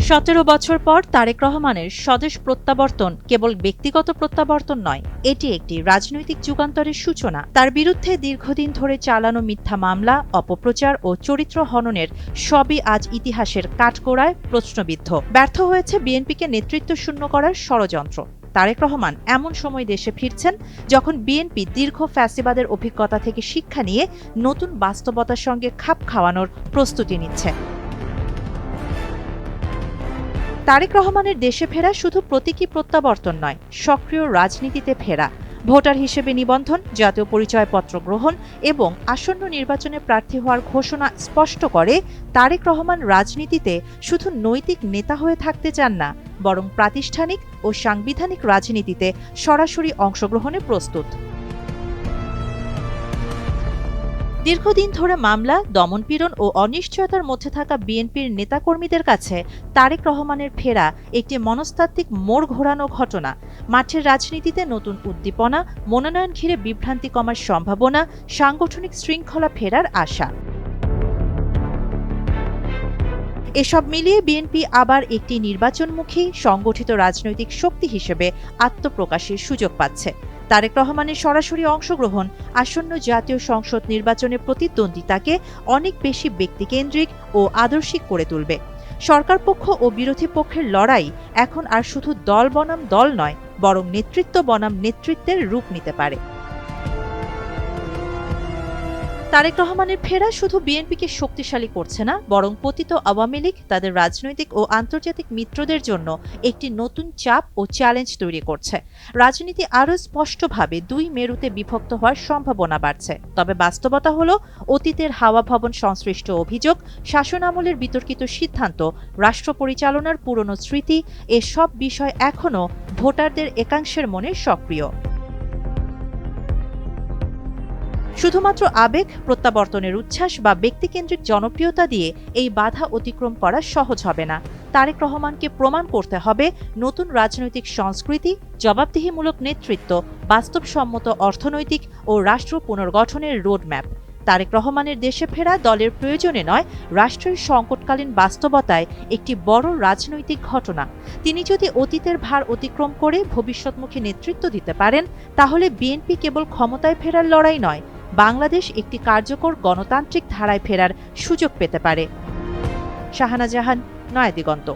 17 বছর পর তারেক রহমানের স্বদেশ প্রত্যাবর্তন কেবল ব্যক্তিগত প্রত্যাবর্তন নয়, এটি একটি রাজনৈতিক যুগান্তরের সূচনা। তার বিরুদ্ধে দীর্ঘদিন ধরে চালানো মিথ্যা মামলা, অপপ্রচার ও চরিত্র হননের সবই আজ ইতিহাসের কাঠগড়ায় প্রশ্নবিদ্ধ। ব্যর্থ হয়েছে বিএনপিকে নেতৃত্ব শূন্য করার ষড়যন্ত্র। তারেক রহমান এমন সময় দেশে ফিরছেন যখন বিএনপি দীর্ঘ ফ্যাসিবাদের অভিজ্ঞতা থেকে শিক্ষা নিয়ে নতুন বাস্তবতার সঙ্গে খাপ খাওয়ানোর প্রস্তুতি নিচ্ছে। তারেক রহমানের দেশে ফেরা শুধু প্রতীকী প্রত্যাবর্তন নয়, সক্রিয় রাজনীতিতে ফেরা। ভোটার হিসেবে নিবন্ধন, জাতীয় পরিচয়পত্র গ্রহণ এবং আসন্ন নির্বাচনে প্রার্থী হওয়ার ঘোষণা স্পষ্ট করে তারেক রহমান রাজনীতিতে শুধু নৈতিক নেতা হয়ে থাকতে চান না, বরং প্রাতিষ্ঠানিক ও সাংবিধানিক রাজনীতিতে সরাসরি অংশগ্রহণে প্রস্তুত। দীর্ঘদিন ধরে মামলা, দমনপীড়ন ও অনিশ্চয়তার মধ্যে থাকা বিএনপির নেতাকর্মীদের কাছে তারেক রহমানের ফেরা একটি মনস্তাত্ত্বিক মোড় ঘোরানো ঘটনা। মাঠের রাজনীতিতে নতুন উদ্দীপনা, মনোনয়ন ঘিরে বিভ্রান্তি কমার সম্ভাবনা, সাংগঠনিক শৃঙ্খলা ফেরার আশা। এসব মিলিয়ে বিএনপি আবার একটি নির্বাচনমুখী সংগঠিত রাজনৈতিক শক্তি হিসেবে আত্মপ্রকাশের সুযোগ পাচ্ছে। তারেক রহমানের সরাসরি অংশগ্রহণ আসন্ন জাতীয় সংসদ নির্বাচনে প্রতিদ্বন্দ্বিতাকে অনেক বেশি ব্যক্তিকেন্দ্রিক ও আদর্শিক করে তুলবে। সরকার পক্ষ ও বিরোধী পক্ষের লড়াই এখন আর শুধু দল বনাম দল নয়, বরং নেতৃত্ব বনাম নেতৃত্বের রূপ নিতে পারে। তারেক রহমানের ফেরা শুধু বিএনপিকে শক্তিশালী করছে না, বরং পতিত আওয়ামী লীগ, তাদের রাজনৈতিক ও আন্তর্জাতিক মিত্রদের জন্য একটি নতুন চাপ ও চ্যালেঞ্জ তৈরি করছে। রাজনীতি আরও স্পষ্টভাবে দুই মেরুতে বিভক্ত হওয়ার সম্ভাবনা বাড়ছে। তবে বাস্তবতা হলো, অতীতের হাওয়া ভবন সংশ্লিষ্ট অভিযোগ, শাসনামলের বিতর্কিত সিদ্ধান্ত, রাষ্ট্র পরিচালনার পুরনো স্মৃতি, এসব বিষয় এখনও ভোটারদের একাংশের মনে সক্রিয়। শুধুমাত্র আবেগ, প্রত্যাবর্তনের উচ্ছ্বাস বা ব্যক্তিকেন্দ্রিক জনপ্রিয়তা দিয়ে এই বাধা অতিক্রম করা সহজ হবে না। তারেক রহমানকে প্রমাণ করতে হবে নতুন রাজনৈতিক সংস্কৃতি, জবাবদিহিমূলক নেতৃত্ব, বাস্তবসম্মত অর্থনৈতিক ও রাষ্ট্র পুনর্গঠনের রোডম্যাপ। তারেক রহমানের দেশে ফেরা দলের প্রয়োজনে নয়, রাষ্ট্রের সংকটকালীন বাস্তবতায় একটি বড় রাজনৈতিক ঘটনা। তিনি যদি অতীতের ভার অতিক্রম করে ভবিষ্যৎমুখী নেতৃত্ব দিতে পারেন, তাহলে বিএনপি কেবল ক্ষমতায় ফেরার লড়াই নয়, বাংলাদেশ একটি কার্যকর গণতান্ত্রিক ধারায় ফেরার সুযোগ পেতে পারে। শাহানা জাহান, নয়াদিগন্ত।